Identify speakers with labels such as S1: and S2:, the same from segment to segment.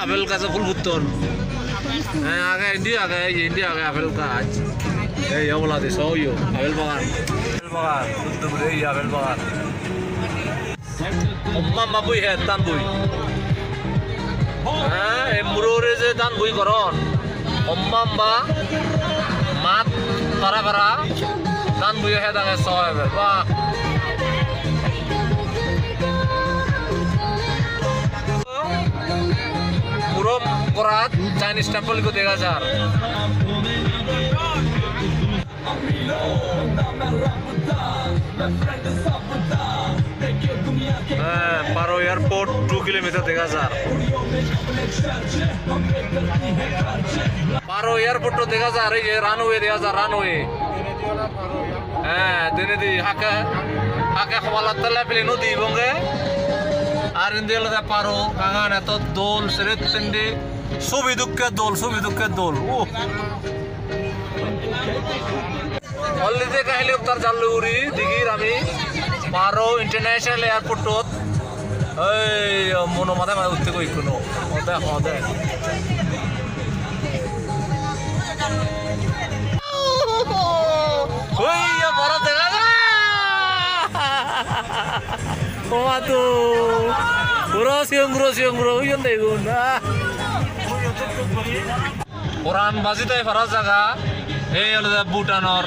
S1: Apple গাছে ফুল ফুটতন হ্যাঁ আগে ইন্ডিয়া আগে আপেল গাছ এই অবলা দেশ আপেল বাগান এই আপেল বাগান 엄마 부이 해, 딴 부이. 무로레제 딴 부이 거론. 엄마 맛 가라 딴 부이 해당해서 봐. 무럼 거라 चाइनीज टेंपल को देखा जा पारो एयरपोर्ट 2 किलोमीटर देखा जा पारो एयरपोर्ट तो देखा जा रही है रनवे देखा जा रनवे दिने दी हाके खवाला तले पेले नो दी बोंगे আর ইন্ডিয়াল দা পারো কাগান এত দোল সেরে তিনদি সুবি দুঃখের দোল ও অলরেডি কাহিলি উত্তর জালুরি দিগির আমি পারো ইন্টারন্যাশনাল এয়ারপোর্টত এই মনো মাথা উঠতে কই কোনো হদে ওই বড় দেখা যা Waduh, kurang uyan deh guna. Orang masih tuh faras jaga, ada Bhutanor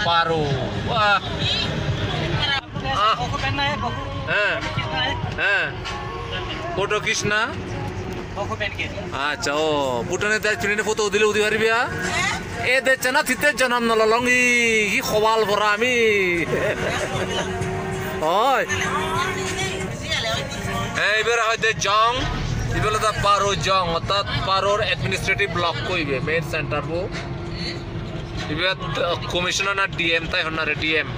S1: paru. Wah, foto Krishna. Acha, Bhutan itu cuma foto udile hari biya. Deh cina titik janam nolongi, hi khawal berami. Oi. এবার হয়তো জং এগুলো তো পারো জং অর্থাৎ পারোর administrative block কইবে main centre বো এবার commissioner না ডিএম তাই হন না রে ডিএম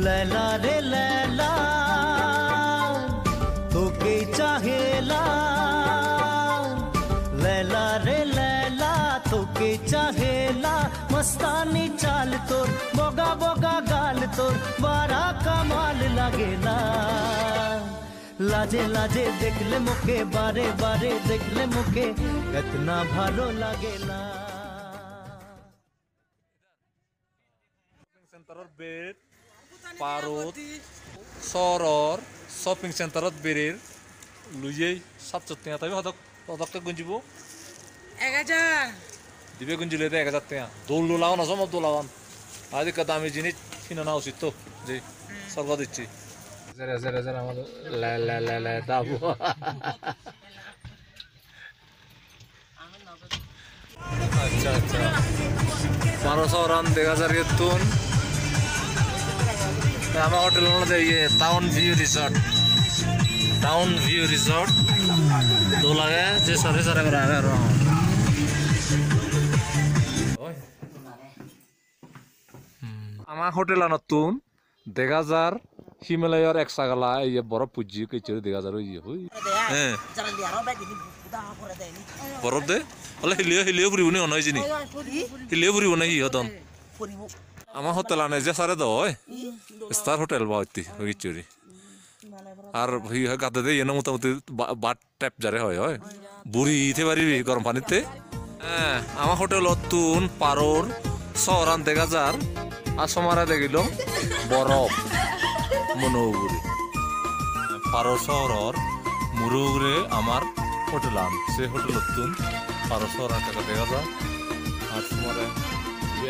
S2: लैला रे लैला तोके चाहेला लैला रे लैला तोके चाहेला मस्तानी चाल तोर बोगा बोगा गाल तोर बड़ा कमाल लगेला लाजे लाजे देख ले मुके बारे बारे देख ले मुके कितना भालो लगेला
S1: सेंटरर बेड পারত সরর শপিং সেন্টারত বেরের লুইয়ে 700 টাকা তবে হদককে গুঞ্জিব
S3: 1000
S1: দিবে গুঞ্জিলে 1000 টাকা দোল লাগানো সব দোল লাগান আজ কা দামি জিনিস কিনা না উচিত তো জি সরকার দিচ্ছি জেরা আমাদের লা দাবু আচ্ছা আচ্ছা 1200 রান 1000 এর তুন আমার হোটেল মধ্যে টাউন ভিউ রিসর্ট দো লাগে যে সারে করে আগে আর আমার হোটেল নতুন দেখা যার হিমালয়ের এক সাগালা এই বরফ পুজি কইছে দেখা যার ওই হ্যাঁ বরফ দে হলে হিলিও ফুরিব নি অনয় জিনি হিলিও ফুরিব না হি হতন আমার হোটেল আনে যে সারে দয় স্টার হোটেল বাউতি হইচুরি আর হি গাতে দে এনে মোটামুটি বাট ট্যাপ জারে হয় বুড়ি ইতে পারিবি গরম পানিতে হ্যাঁ আমার হোটেল তুন পারোর শহরান দেখা যার আর সমারা দেখিল বরফ মনোগুরি পারোর শহরর মুরুগুরে আমার হোটেল আন সে হোটেল তুন পারোর শহরান টাকা দেখা যায় আর সমারে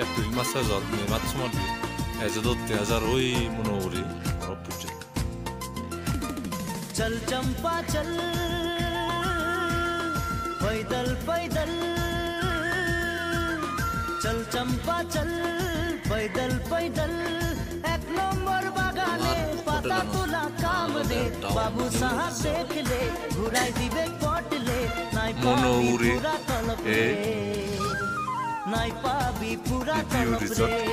S1: এপ্রিল মাসে জ্বর মে মাস সময় দিয়ে এজদো 2000 ওই মনোগুরি বরফ পুজো
S2: चल चंपा चल पैदल पैदल चल चंपा चल पैदल पैदल एक नंबर बागाने पता तुला काम दे बाबू साहब देख ले घुराई दिबे कोट ले नाई
S1: মনোগুরি
S2: নাই পাবি পুরা
S1: ভিউ
S2: তলব
S1: রিসর্ট
S2: রে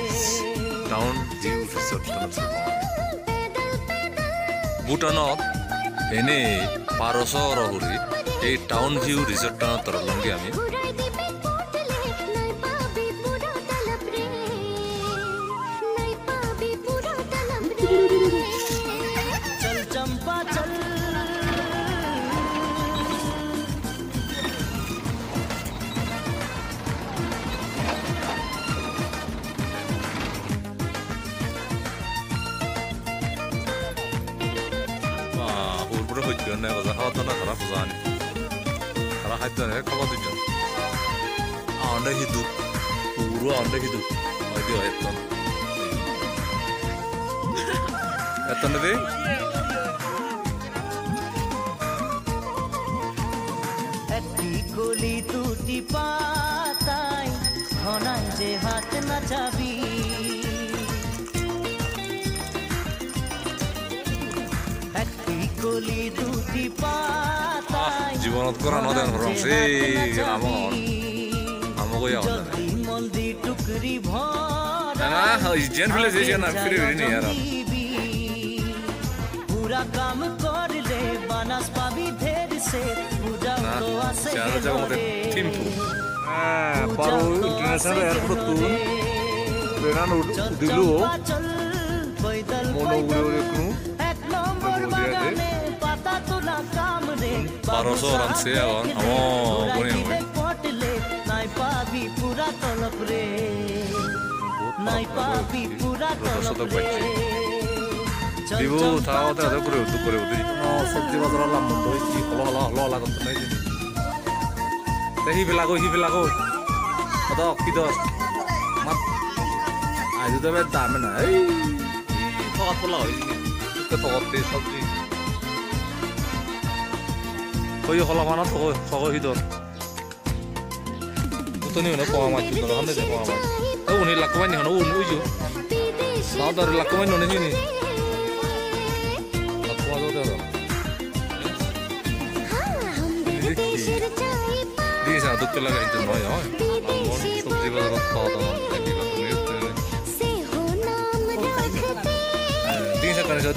S1: টাউন ভিউ রিসর্ট ভুটানত এনে 1200 রহুরি এই টাউন ভিউ রিসর্ট তরলঙ্গি আমি
S2: চল চম্পা চল
S1: হুরপুরে হইতে না কথা খাওয়া না খারাপ জানি খারাপ খাইতে না খাওয়া দিবেন আন্ডা হিদু পুরো আন্ডা হিদু হয়তো এতন এতন রে
S2: একটি গলি দুটি পাতায় ঘনায় যে হাত নাচাবি একটি গলি দুটি পাতায়
S1: জীবনত করা নদেন হরম সেই আমন আমগো ইয়া হল
S2: জলদি মলদি টুকরি ভরা
S1: না জেন ফিলে যে না ফিরে ফিরে নি यार
S2: पूरा काम कर ले बानस पाबी ढेर से पूजा
S1: না
S2: तो आसे
S1: চার জায়গা মধ্যে টিম্পু পারো ইন্টারন্যাশনাল এয়ারপোর্ট তু বেরান দিলু
S2: চল পয়দল
S1: মনো উড়ে কু
S2: এক নম্বর বাগানে পাতা তোলা কাম রে
S1: 1200 রান সে আওয়ান আমো বনে হই
S2: পটলে নাই পাবি পুরা তলব রে নাই পাবি পুরা তলব রে
S1: দিবু তাও তা করে উঠু করে উঠি নো সবজি বাজার লাম বন্ধ হইছি হলো হলো হলো লাগত নাই যে তেহি বেলাগো কত কি দস মাত আজ তবে দাম না এই ফকাত পলা হই তে ফকাতে সবজি কই হলো মানা তো ফক হি দর উতনি না কোয়া মাছ তো হামনে দে কোয়া মাছ ও উনি লাকমানি হনো উইজু নাও দর লাকমানি ননে জিনি Disa dukte laga itu noy hoy. Amon sabji bazar pawa da taki ba tu yut.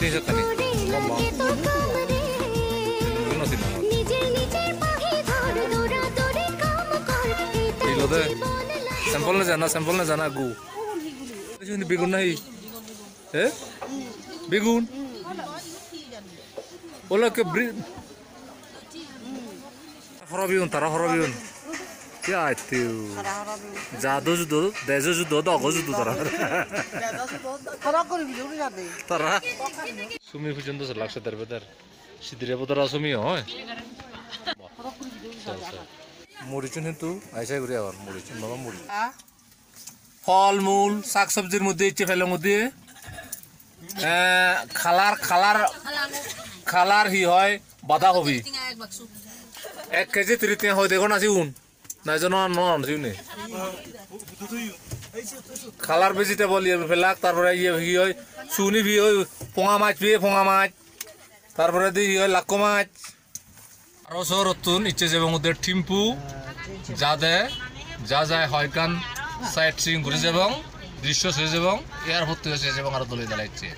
S1: Disa kani. Mama. Nuno din. Ilo de. Sample na jana gu. Ini begun nahi. Begun. Ola ke হরবিউন তারা হরবিউন কি আইতিউ জাদু জুদু দেজু জুদু দগো জুদু তারা তারা সুমি পর্যন্ত লাগছে তার বেদার সিদিরে বদরা সুমি হয় মরিচুন কিন্তু আইসাই ঘুরে আবার মরিচুন বাবা মরি ফল মূল শাক সবজির মধ্যে ইচ্ছে ফেলার মধ্যে খালার হি হয় বাঁধাকপি 1 কেজি 30 হয় দেখো না সিউন না জন নন সিউনে খালার ভেজিটেবল ইয়ে ফেলাক তারপরে ইয়ে হি হয় সুনি ভি হয় পোঙা মাছ তারপরে দি হয় লাক্কো মাছ আর সরতুন ইচ্ছে যাবে মধ্যে টিম্পু যা যায় হয়কান সাইট সিং ঘুরে যাবং দৃশ্য শেষ যাবং এয়ারপোর্ট থেকে শেষ যাবং আর দলে দাঁড়াইছে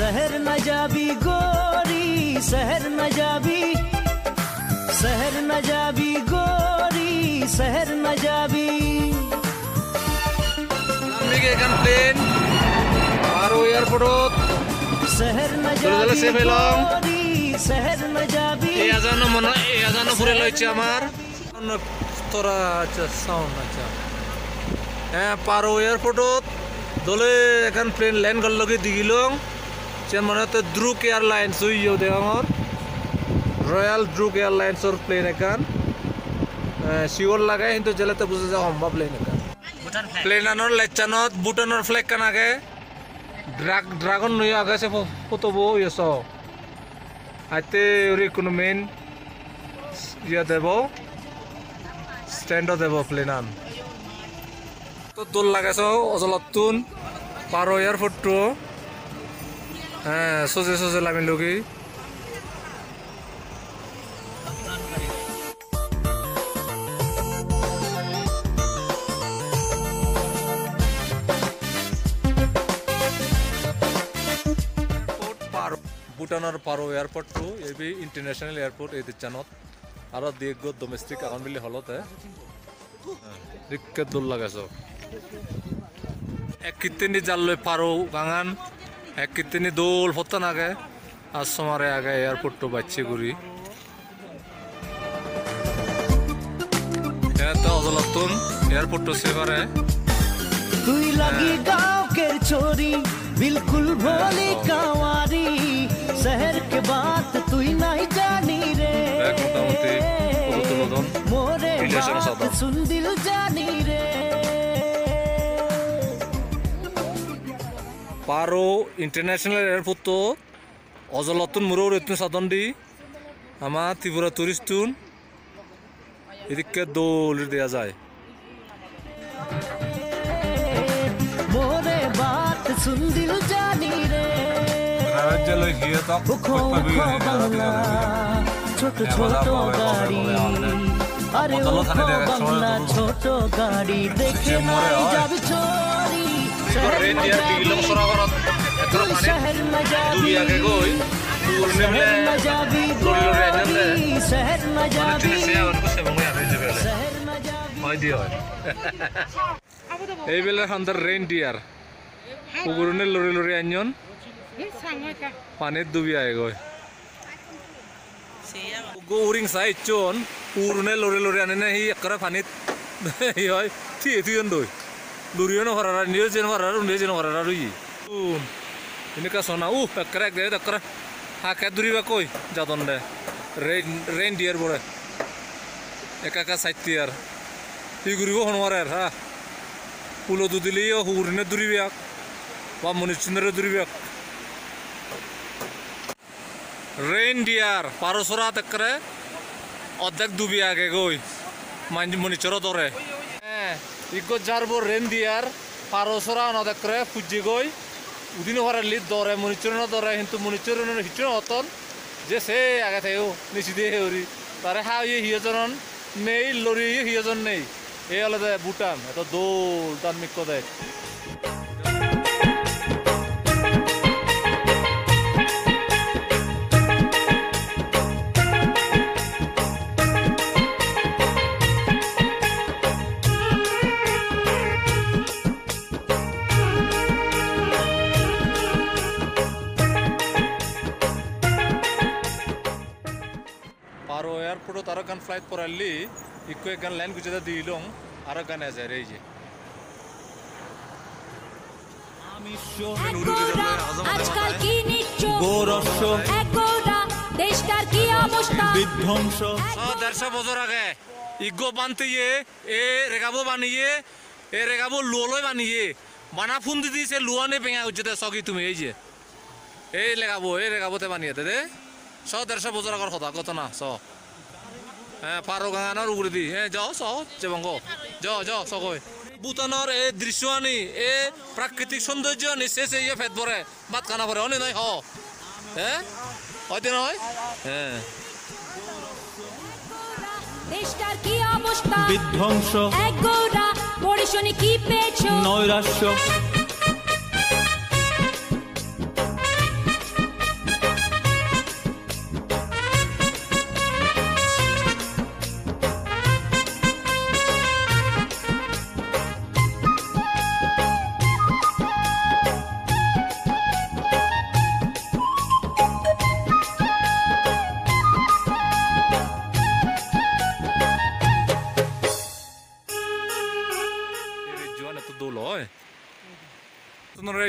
S2: शहर न जाबी गोरी शहर न जाबी गोरी शहर न जाबी
S1: আমেরিকা এখান প্লেন আর এয়ারপোর্ট
S2: शहर न
S1: চলে
S2: जाबी
S1: পেলাম
S2: गोरी शहर न जाबी
S1: এই আজানো ফুরে লইছে আমার তোরা আচ্ছা সাউন্ড আচ্ছা হ্যাঁ পারো এয়ারপোর্টত দলে এখন প্লেন ল্যান্ড করল লগে দিগিলং চেন মনে হতে দ্রুক এয়ারলাইন্স হইও দেখাঙর রয়্যাল দ্রুক এয়ারলাইন্সর প্লেন এখান শিওর লাগাই কিন্তু জেলাতে বুঝে যাওয়া সম্ভব প্লেন এখান প্লেন আনোর লেচানত ভুটানোর ফ্ল্যাগ কান আগে Dragon no ya gase foto bo yeso. Ate uri kuno main ya debo stand debo plenan. To dol lagaso ozolotun paro airport to soje lami logi. Bhutanor paro airport to ebi international airport e dichanot aro dego domestic account bili holote dikkat dol lagaso ek kitni jalloy paro gangan ek kitni dol hotan age asomare age airport to bacche guri eta ozolotun airport to sevare
S2: তুই লাগি গাঁওকের छोरी बिल्कुल भोली कांवारी शहर के बात तुई नहीं जानी रे मोरे बात सुन दिल जानी रे
S1: पारो इंटरनेशनल एयरपोर्ट तो अजलतुन मुरोर इतने सादंडी हमा त्रिपुरा टूरिस्टुन इदिके दोल दिया जाए
S2: मोरे बात सुन दिल जानी रे ছোট ছোট গাড়ি আরে ও বাংলা ছোট গাড়ি দেখে নাই যাবি চোরি শহর না যাবি শহর না যাবি শহর না যাবি
S1: এই বেলার হান্দার রেইনডিয়ার পুকুরনে লড়ে লড়ে আনজন পানির ডুবি আয় গয় গো উরিং সাই চন পুকুরনে লড়ে লড়ে আনে না হি একরা পানিত হি হয় থি থিয়ন দই লুরিয়ন হরারা নিও যেন হরারা নিও যেন হরারা রুই ইনকা সোনা একরা এক দে একরা হাকে দুরিবা কই যাদন দে রেইনডিয়ার বড় একা একা সাইতিয়ার হি গুরিব হনওয়ার হা পুলো দুদিলেও হুরনে দুরিবাক বা মনিচিন্দরে দুরিবাক রেইনডিয়ার পারসরা তকরে অর্ধেক ডুবি আগে গই মানজি মনিচর দরে ইগো জারবো রেইনডিয়ার পারসরা নদকরে ফুজি গই উদিন হরালি দরে মনিচর দরে কিন্তু মনিচর হিচন হতন যে সে আগে থাইও নিচিদে হেউরি তারে হা হিয়জন নেই লরি হিয়জন নেই এই আলাদা ভুটান এত দোল তার মিক্ক দেয় পারো এয়ারপোর্ট তারা গান ফ্লাইট পড়ালি ইকো এক গান লাইন গুজে দিলং আর গান আছে রে যে
S4: আজকাল কি নিচ্ছ গোরস্য একোরা দেশটার কি অবস্থা বিধ্বংস
S1: 150 বছর আগে ইগো বানতিয়ে এ রেগাবো বানিয়ে এ রেগাবো লুলই বানিয়ে বানা ফোন দিছে লুয়ানে পেঙা উজতে সগি তুমি এই যে এই রেগাবোতে বানিয়ে দে 150 বছর আগর কথা কত না স হ্যাঁ পারো গানার উগরে দি হ্যাঁ যাও স চেবঙ্গ যাও সকই ভুটানের এই দৃশ্যানি এ প্রাকৃতিক সৌন্দর্য নিচে ইয়ে ফেট পরে ভাত খানা পরে অনে নয় হ্যাঁ হয়তো নয় হ্যাঁ
S4: দেশটার কি অবস্থা
S2: বিধ্বংস
S4: একোরা পরিশনি কি পেয়েছো
S2: নৈরাশ্য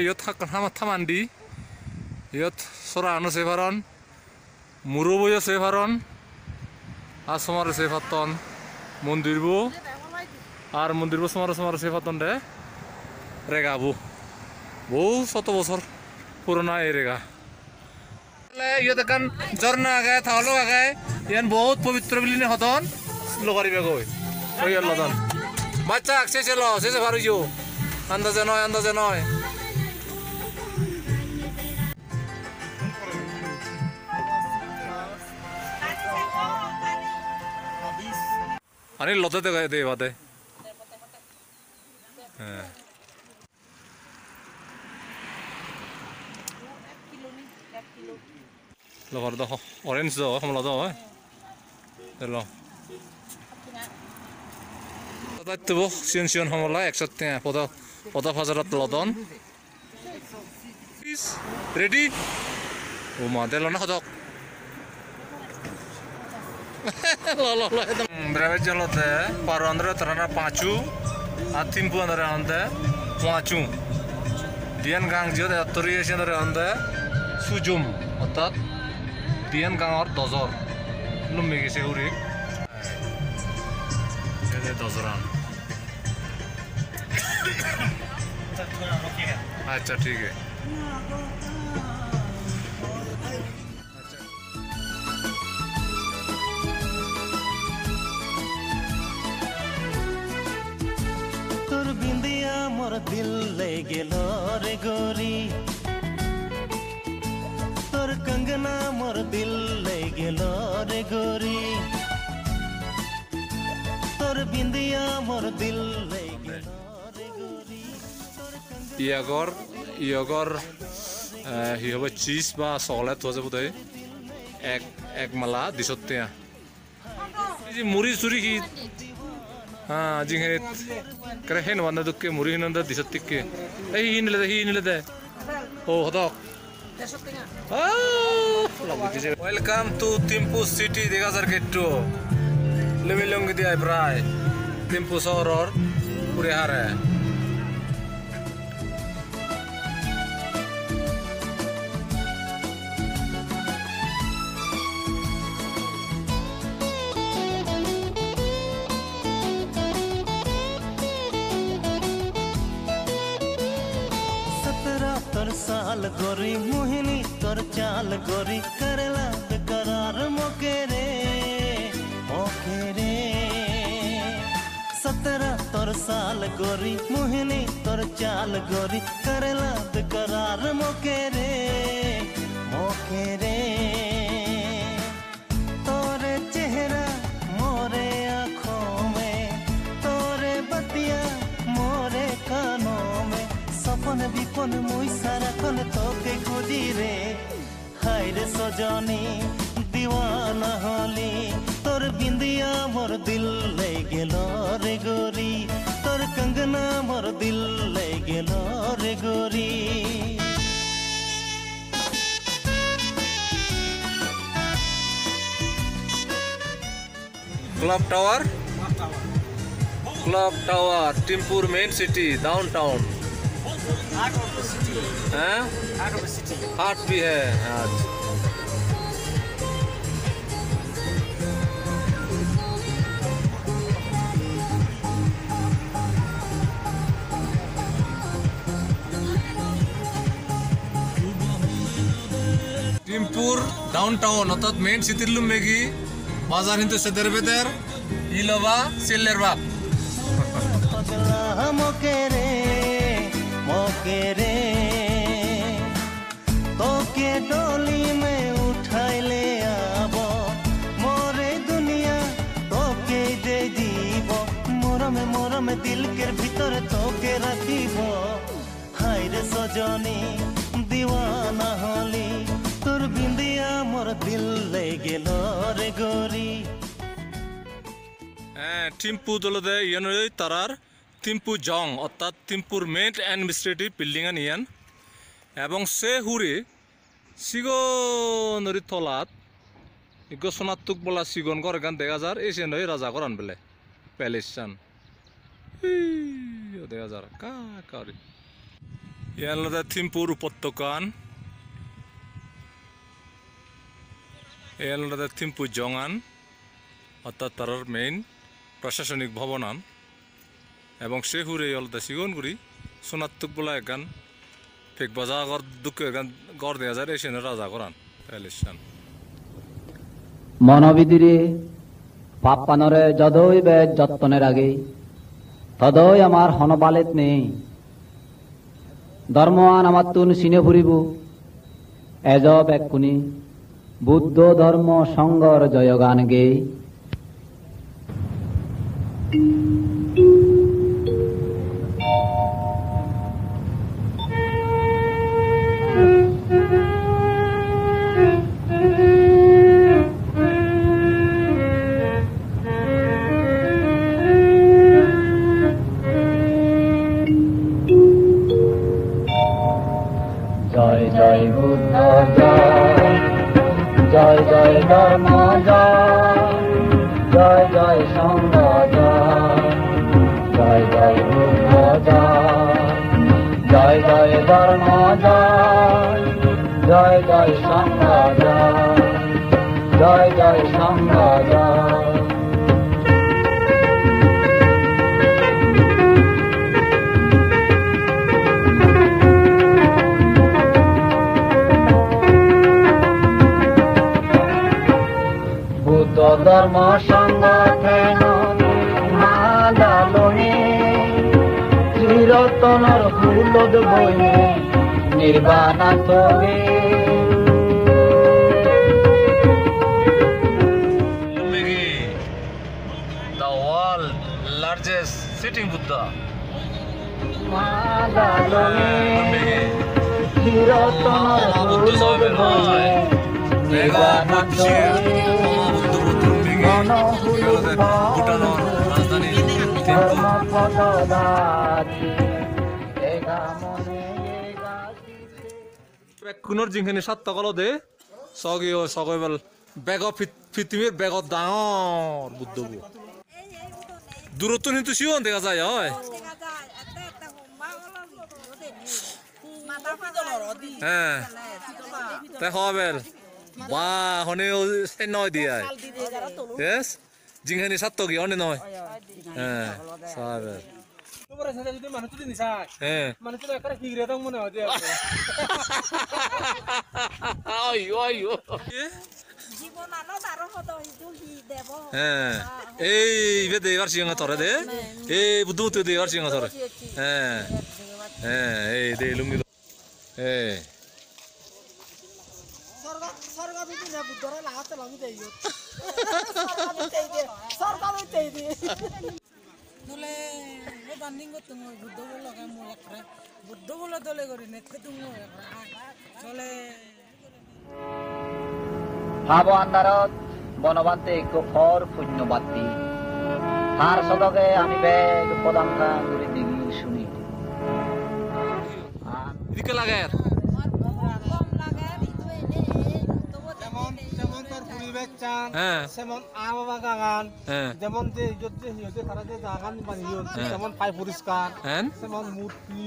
S1: ইয়ত থামান্দি ইয়ত সরা আনো সেভারন মুরবইও সেভারন আসমর সেভাতন মন্দিরবো আর মন্দিরবো সমার সেভাতন রে রেগাবো বহু শত বছর पुराना एरिया ये देखान झरना आगे थालो आगे यान बहुत पवित्र बिली ने हतन लोगारी बेगोय ओय लदन बाच्चा से चलो से फारुजो अंदाजे नय आणि लते दे बाते Lor dah orange dah, kamu dah dah, terlo. Tadi tu boh sian kamu lah eksatnya, pada fazarat ladon. Ready? Oh mah, terlo nak hodok. Lo, itu. Berapa jalan deh? Paru andra terana pacu, atimpu andra anda pacu. Dian gang jauh deh, toriya sih andra anda sujum, otak. Dian gang or dozor, lum megi se uri. Ini dozoran. अच्छा ठीक है
S2: তোর বিন্দিয়া মোর দিল ले गेलो रे गोरी তোর कंगना मोर दिल ले गेलो रे गोरी তোর বিন্দিয়া মোর দিল ले गेलो रे गोरी
S1: ইয়াগর হি হবে চিজ বা চকলেট হৈ যাব দে এক মালা দিছতিয়া এই যে মুড়ি চুরি কি হ্যাঁ জিঙে করে হেন বান্দা দুকে মুড়ি হিনন্দা দিছতিকে এই হিনলে দে ও হদক ওয়েলকাম টু টিম্পু সিটি দেখা যার গেটটো লেমিলঙ্গি দিয়া প্রায় টিম্পু শহরর পুরে হারে
S2: साल गोरी मोहिनी तोर चाल गोरी करला बेकरार मोके रे 17 साल गोरी मोहिनी तोर चाल गोरी करला बेकरार मोके रे तोरे चेहरा मोरे आँखों में तोरे बतिया मोरे कानों में सपन विपन मुई सारा खन तोके खोजी रे हाय रे सजनी दीवाना होली तोर बिंदिया मोर दिल ले गेलो रे गोरी तोर कंगना मोर दिल ले गेलो रे गोरी
S1: क्लब टावर टिम्पुर मेन सिटी डाउनटाउन हाट भी है आज टिम्पुर डाउनटाउन अर्थात मेन सिटी लुमेगी बाजार हिंदू सदर बेदर इलोवा सिल्लर बाप
S2: मोके तोके डोली में उठाई ले आबो मोरे दुनिया तोके दे दीबो मोरा में दिल के भीतर तोके रखीबो हाय रे सजनी दीवाना होली तोर बिंदिया मोर दिल ले गेलो रे गोरी
S1: टिम्पू दलदे ইয়ানই তারার টিম্পু জং অর্থাৎ টিম্পুর মেন অ্যাডমিনিস্ট্রেটিভ বিল্ডিং ইয়ান এবং সে হুরে সিগনরি তলাত ইগো সোনাতুক বলা সিগন ঘর গান দেখা যার এসে নয় রাজা করান বেলে প্যালেসান দেখা যার কারি ইয়ান লদে টিম্পুর উপত্যকান ইয়ান লদে টিম্পু জঙান অর্থাৎ তারার মেইন প্রশাসনিক ভবনান এবং সে হুরে অলদা সিগনগুড়ি সোনাতুক বলা এগান ফেক বাজা গর দুঃখের গান গর দেয়া যায় এসে রাজা করান এলিশান
S5: মনবিধিরে পাপ্পানরে যদই বেদ যত্নের আগে তদই আমার হনবালেত নেই ধর্মান আমার তুন সিনে ফুরিব এজব এক্ষুনি বুদ্ধ ধর্ম সংগর জয়গান গে জয় জয় বুদ্ধ জয় জয় জয় ধর্ম জয় জয় জয় সংঘ জয় জয় জয় বুদ্ধ জয় জয় জয় ধর্ম জয় জয় জয় সংঘ জয় জয় জয় সংঘ জয় ধর্ম সংগঠন মাদালনে চিরতনর হুলদ বইনে নির্বাণা তবে
S1: the world largest sitting Buddha
S5: মাদালনে চিরতনর হুলদ বইনে নির্বাণা তবে
S1: ভুটানের রাজধানী থিম্পু কোনৰ যিখিনি সাতটা কল দে সগিও বেগ পৃথিৱীৰ বেগত ডাঙৰ বুদ্ধবু দূৰত্ব কিন্তু চিঞন দেখা যায় হয় হ্যাঁ তাই হবেল বা হনেও সে নয় দিয়ে yes যিখিনি সাত কি অনে নয় হ্যাঁ সাবে
S6: তোমরা সাথে যদি মানুষ তুই নিছাই
S1: হ্যাঁ
S6: মানুষ তো একটা ফিগরে তো মনে হয় যে
S1: আইও
S3: জীবন আলো তারো হতো হিদুলি দেব
S1: হ্যাঁ এই ইবে দেবার সিংহ ধরে দে এই বুদ্ধু তো দেবার সিংহ ধরে হ্যাঁ হ্যাঁ এই দে লুঙ্গি এই
S3: সরগা বিদি না বুদ্ধরা লাগাতে লাগি দেইও সরগা বিদি দলে এ বান্ডিং করতে মই বুদ্ধ বল লাগা মই একরে বুদ্ধ বল দলে করি নেতে তুমি চলে
S5: ভাব আন্ধারত বনবান্তে গোফর পুণ্যবাতি তার সদকে আমি বেগ পদাঙ্কা ঘুরে দেখি শুনি
S1: এদিকে লাগে
S6: যেমন তোর পরিবেশ চান
S1: হ্যাঁ
S6: যেমন আম বাগান
S1: হ্যাঁ
S6: যেমন যে ইজ্জত যে তারা যে বাগান বানিয়ে যেমন পাই পরিষ্কার
S1: হ্যাঁ
S6: যেমন মূর্তি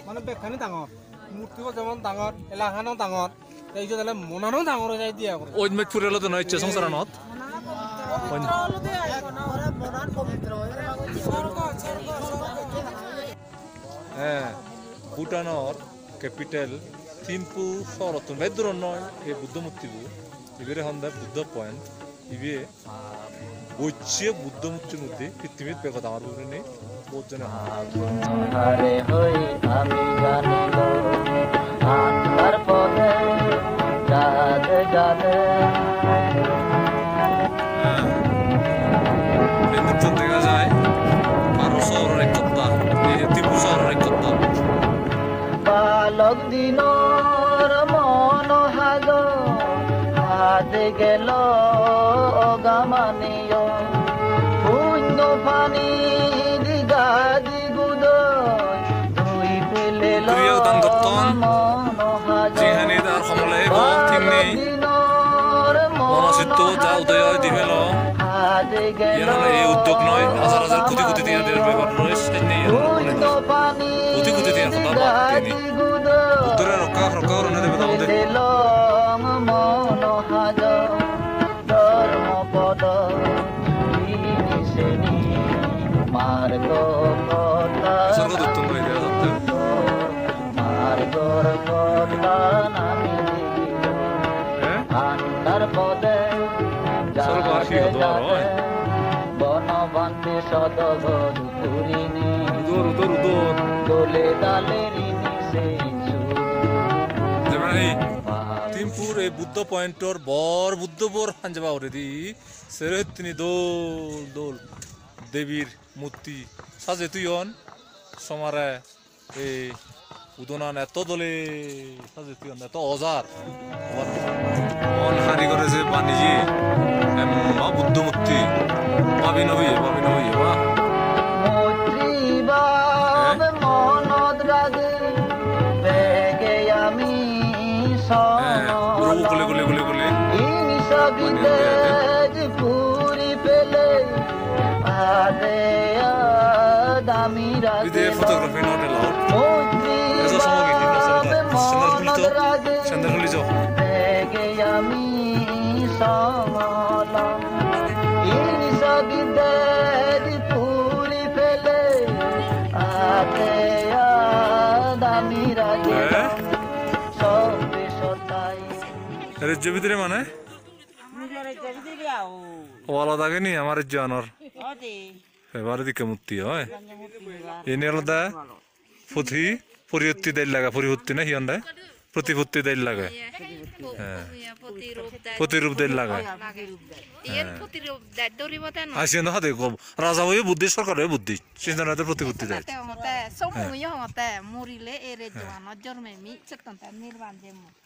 S6: মানে বেখানি ডাঙর মূর্তিও যেমন ডাঙর এলাকানো ডাঙর এই যে মনানো ডাঙর হয়ে যায় দিয়া করে
S1: ওই মেট ফুরেলো তো নয় সংসার নত হ্যাঁ ভুটানৰ ক্যাপিটাল থিম্পু শহরত বেদুর নয় এই বুদ্ধ মূর্তিবু ইবেরে হন্দা বুদ্ধ পয়েন্ট ইবে বইছে বুদ্ধ মূর্তির মধ্যে পৃথিবীর বেগত আমার বুঝে নেই বহুত জনে
S5: হারে হই আমি জানিল আত্মার পদে যাদে যাদে
S1: বেদুর দেখা যায় আরো শহরের এক কথা এই যে থিম্পু শহরের এক কথা
S5: বালক দিনর মন হাগ হাতে গেল অগামানিয় পুণ্য পানি দিগা দিগুদ দুই পেলে
S1: দুইও দান দত্তন
S5: মন হাগ
S1: যেখানে তার সমলে ঠিক নেই মনচিত্ত যা উদয় দিবেল
S5: হাতে গেল
S1: এই উদ্যোগ নয় হাজার হাজার কোটি কোটি টাকা দেওয়ার ব্যাপার রয়েছে নেই কোটি কোটি টাকা কথা তিনি উত্তরে রক্ষা করণে দেবে আমাদের
S5: ধর্মপদ মার্গ
S1: স্বর্গ দত্তন করে দেওয়া সত্ত্বেও
S5: মার্গ
S1: উদর উদর
S5: দোলে দালের নিচে
S1: যেমন এই তিমপুর এই বুদ্ধ পয়েন্টর বর বুদ্ধবর হাঞ্জাবা ওরে দি সেরে তিনি দোল দোল দেবীর মূর্তি সাজে তুই অন সমারে এই উদনান এত দলে সাজে তুই অন এত অজার অন হারি করে যে বানিজি মা বুদ্ধ মূর্তি পাবি নবি বা
S5: মৈত্রীবাব মনত রাগে বেগে আমি
S1: গুলো গুলে গুলে গুলে গুলে
S5: পুরি পেলে আদে দামি রাগে
S1: ফটোগ্রাফি নট এলাউড সন্ধ্যা খুলি যাও
S5: বেগে আমি সমলা পুরি পেলে আদে দামি রাগে সবে সতাই
S1: রাজ্য ভিতরে মানে ওয়ালা থাকে নি আমার জানর এবারে দিকে মূর্তি হয় এনে আলাদা পুঁথি পরিহত্তি দেয় লাগা পরিহত্তি না হিয়ন প্রতিপত্তি দেয় লাগে হ্যাঁ প্রতিরূপ দেয় লাগে আসেন হাতে রাজা হয়ে বুদ্ধি সরকার হয়ে বুদ্ধি সিদ্ধান্ত প্রতিপত্তি দেয়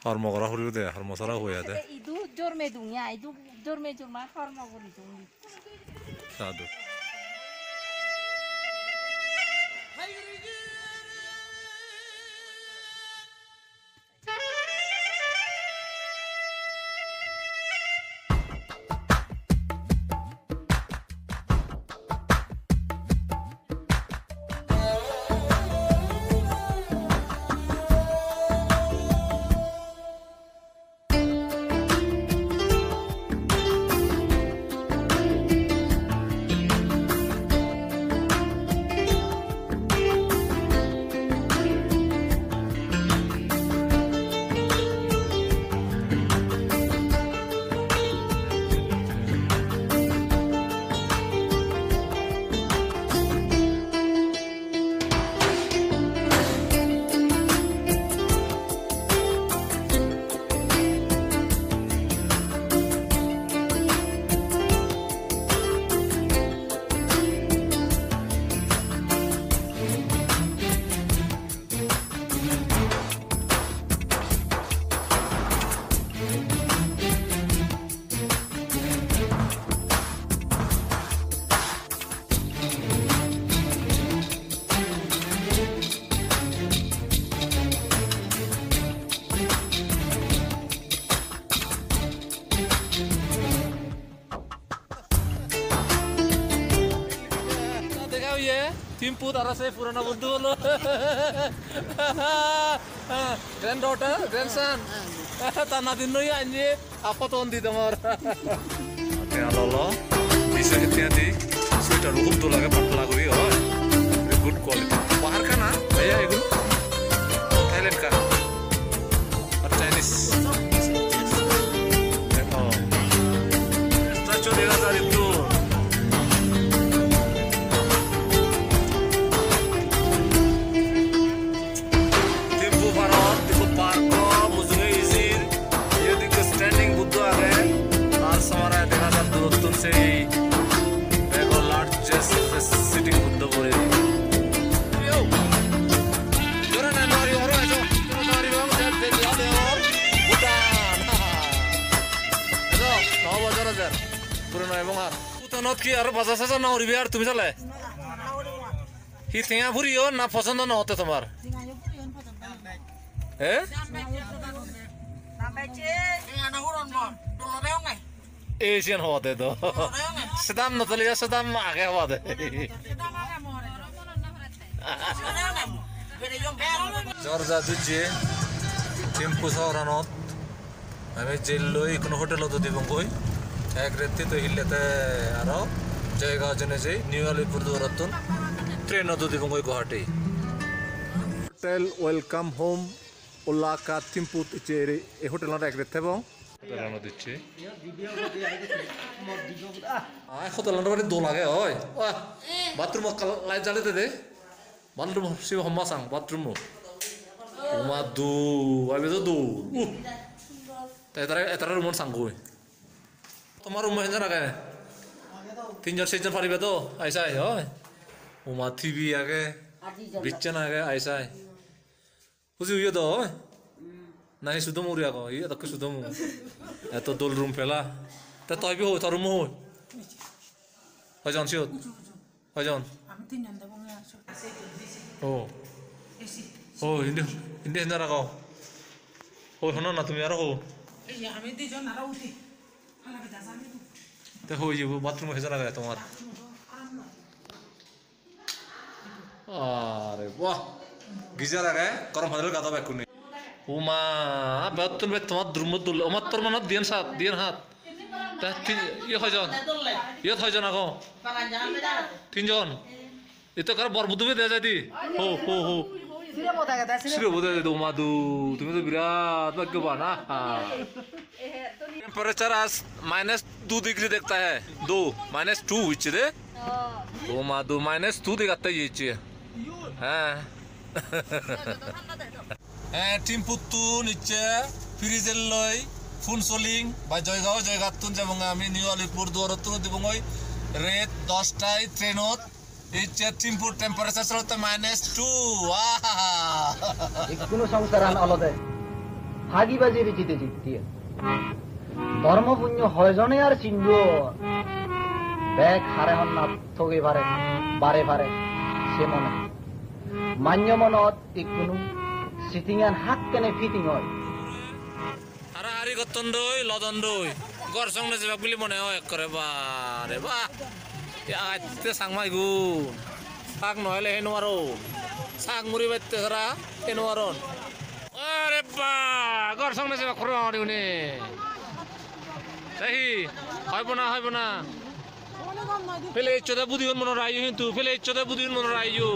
S1: হর্ম করা হরিও দেয় হর্ম সারা হয়ে দেয় সাধু Timput arah saya purana buntu lo. Granddaughter, grandson. Tanah dino ya anjir. Apa tuh di damar? Oke, lo. Bisa hati-hati. Sweater ruhum tuh lagi patla guri, oh. Good quality. Bahar kan ah? Ya, itu. Thailand kan? Atau Chinese? Oh. Statue dia dari itu. Not ki aro baza saja na ori biar tumi chale hi thenga phuriyo na পছন্দ না হতে তোমার eh Asian হতে তো সেদাম না চলে সেদাম আগে হতে জর্জা দুজে টেম্পু শহরানত আমি জেললৈ কোনো হোটেলত দিবং কই এক রাতে তো হিলেতে আরো জায়গা জেনে যাই নিউ আলিপুর দুয়ারতন ট্রেন তো দিবং কই গুয়াহাটি হোটেল ওয়েলকাম হোম ওলাকা টিম্পু চেরি এই হোটেলত এক রাতে এবং হোটেলত দিচ্ছে আয় হোটেলত বাড়ি দো লাগে হয় বাথরুম লাইট জ্বালাতে দে bathroom si homma sang bathroom uma du ai beto du etara room sangoi তোমার রুম হেন জানা কেন তিনজন চারজন পারিবে তো আইসাই হয় উমা থিবি আগে বিচ্ছনা আগে আইসাই বুঝি ইয়ে তো নাই শুধু মুড়ি আগো ইয়ে তো শুধু মু এত দোল রুম ফেলা তা তই বি তোর রুম হই হয়জন সিওত হয়জন
S3: আমি তিনজন দেবো
S1: ও ও ইন্দি ইন্দি হেন জানা কও ও শোনো না তুমি আর হো
S3: আমি দুজন আরো উঠি
S1: তে হই যাবো বাথরুম হেন জানা তোমার আরে বাহ গিজার আগে গরম হাতের গাদা ব্যাক কোনে ওমা বেতন বে তোমার দ্রুম দুল আমার তোর মনত দিন হাত তা ইয়ে হয়জন আগো তিনজন এতো কার বরবুদুবে দেয়া যাইতি হো হো হো সিরে বোধা যাইতো মাদু তুমি তো বিরাট ভাগ্যবান टेम्परेचर आज -2 डिग्री देखता है 2 -2 इच्छे दे ओ मादू -2 दिखाता है इच्छे हाँ टीम पुत्तु निचे फ्रिजेल लय फुन सोलिंग बाय जयगाव तुन जाबंगा आमी निउ अलिपुर दुआरतुन दिबंगय रेड 10 टाय ट्रेनत इच्छे टीम पुट टेम्परेचर चलते -2
S5: কোনো সংসারান আলাদা ভাগিবাজি জিতে জিততি ধর্মপুণ্য হয়জনে আর চিহ্ন ব্যাগ হারে হন না থগে পারে বারে পারে সে মনে মান্য মনত ইকুনু সিটিংয়ান হাত কেনে ফিটিং হয়
S1: আরে আরি গতন্দই লদন্দই গর সংনে যাবা বলি মনে হয় করে বারে বাহ আইতে সাংমাই গু সাক নহলে হেনো আরো সাক মুড়ি বাইতে করা হেনো আরন আরে বা গর সংনে যাবা খর আরিউনে তাই হইব না ফেলে ইচ্ছতে বুদিন মন রাইও কিন্তু ফেলে ইচ্ছতে বুদিন মন রাইও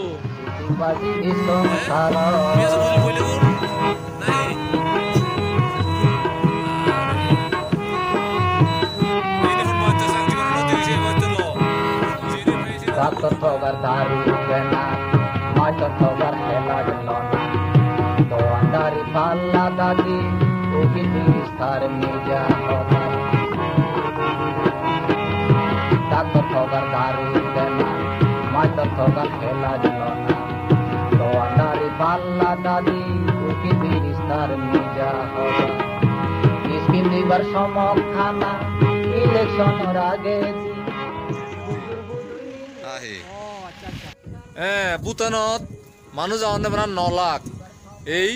S5: বাজি সংসার
S1: মেজ বুঝি কইলে গুন নাই ইউনিফর্ম মতে সাংজি করে নদী হইছে মতে লো জিরে পেছে
S5: রাত তোগার দারু বেনা মাছ তোগার হেলা জলনা তো আন্দারি পাল্লা দাদি ও কি বিস্তার মিজা হবে তোগার দারু বেনা মাছ তোগার হেলা জলনা তো আন্দারি পাল্লা দাদি ও কি বিস্তার মিজা হবে স্কিম দিবার সমক খানা ইলেকশনের আগে
S1: ভূটানত মানুষ যাওয়ার প্রায় 9 লাখ এই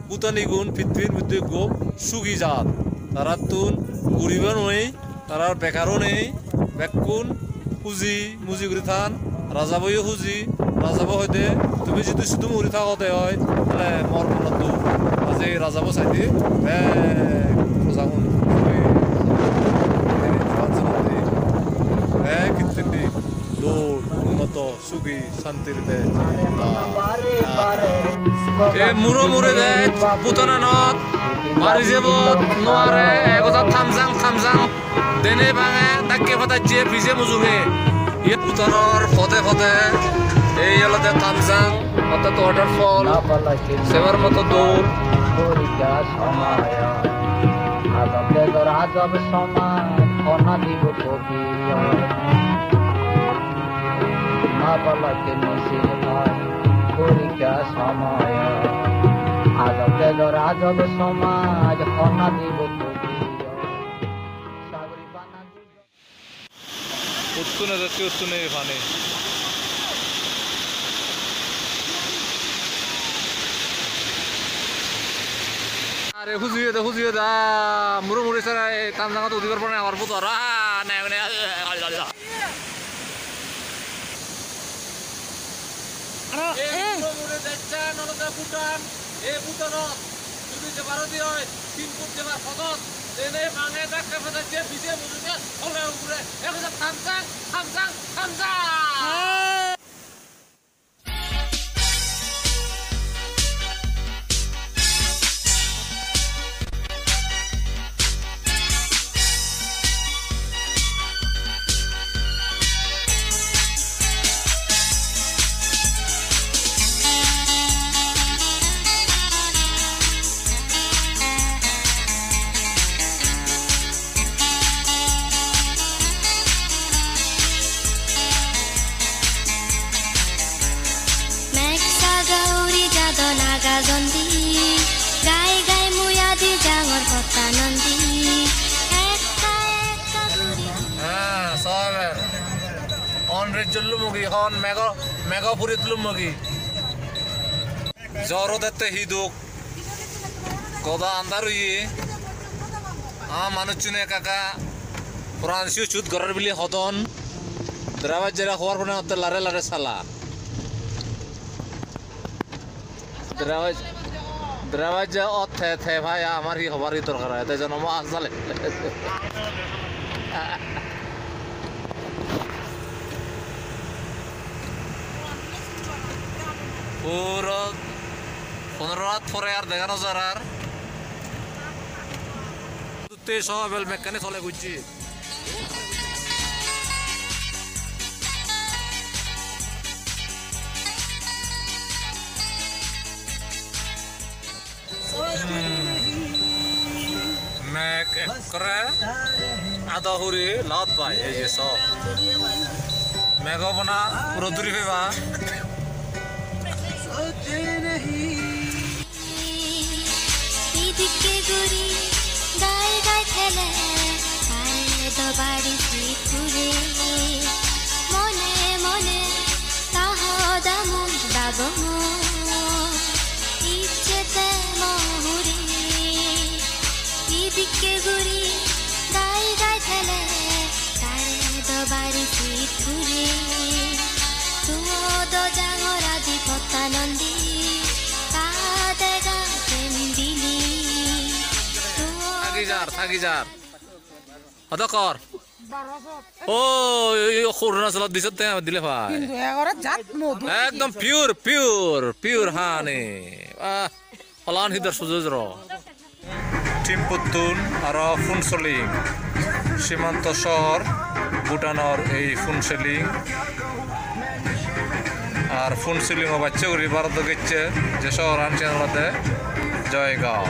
S1: ভূটানি গুণ পৃথিবীর মধ্যে গোপ সুগি জাত তারা তুন ঘুরিব নই তারা বেকারও নেই বেকুন পুঁজি মুজি করে থান রাজাবইও খুঁজি রাজাব হইতে তুমি যদি শুধু মুড়ি থাকতে হয় তাহলে মর মনত আজি রাজাব চাইতে কীর্তি উন্নত সুখী শান্তির মুড়ো মুড়ে দেয় ভূটানত মারি যাব নোৱাৰে এগজা থামজাং দেনে ভাঙে তাকে ফটাইছে ভিজে মুজুগে ইয়ে ভূটানৰ ফতে এই অলতে থামজাং অর্থাৎ ওয়াটারফল সেবার মতো দৌড়
S5: রাজব সমাজ অনা দিব কবি মাপালাকে মিছিল হয় পরীক্ষা সময় আজব রাজব সমাজ অনা দিব কবি
S1: উত্তুনে যাচ্ছে উত্তুনে এখানে আরে খুঁজিয়ে দা মুড়ি সারা কাম জাঙ্গা তো উঠিবার পরে আমার পুতো রা নাই মানে মুড়ি যাচ্ছে নলদা ভুটান এই ভুটানত যদি যে ভারতীয় হয় 3 ফুট যাবার ফদত এনে ভাঙে ডাক্কা ফদাচ্ছে ভিজে মুজুকে ওরে উপরে একদম থামজাং বাণিজ্যলু মগি হন মেঘ ফুরিতলু মগি জরদতে হিদুক গদা আন্দারুই মানুষ চুনে কাকা ফ্রান্সিও চুত ঘরের বিলি হদন দ্রাবাজ জেরা হওয়ার পরে হতে লারে লারে সালা দ্রাবাজ অথে থে ভাই আমার হি হবারই দরকার হয় তাই জন্য মাছ চালে পুরো 15 রাত পরে আর দেখানো যার আর সব মেকানিক চলে বুঝছি মেক করে আদা হুরি লাত পাই এই যে সব মেঘ বনা পুরো দূরি হইবা
S7: দিকে গুরি গায়ে গায়ে খেলে আরে দবাড়ি ঘুরে মনে মনে তাহ দামুন দাগম ইচ্ছেতে মহুরি দিকে গুরি গায়ে গায়ে খেলে আরে দবাড়ি ঘুরে তুও দো জাঙরা দি পত্তানন্দী কাদেগা দিলি
S1: থাকি যার হদা কর ও অরুণাচলত দিছত দিলে ভাই একদম পিওর পিওর পিওর হানি ফলান হিদার সুযোগ টিম্পুতুন আর ফুনসলিং সীমান্ত শহর ভুটানের এই ফুনসলিং আর ফুনসলিং ও বাচ্চা করি ভারত গেছে যে শহর আনছে জয়গাঁও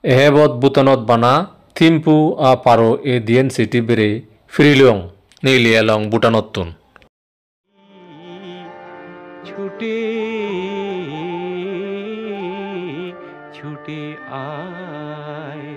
S1: এহেবত বুতনত বানা থিম্পু আ পারো এ দিয়েন সিটি বেরে ফ্রিলিয়ং নীলিয়ালং বুটানতুন
S2: ছুটে ছুটে আয়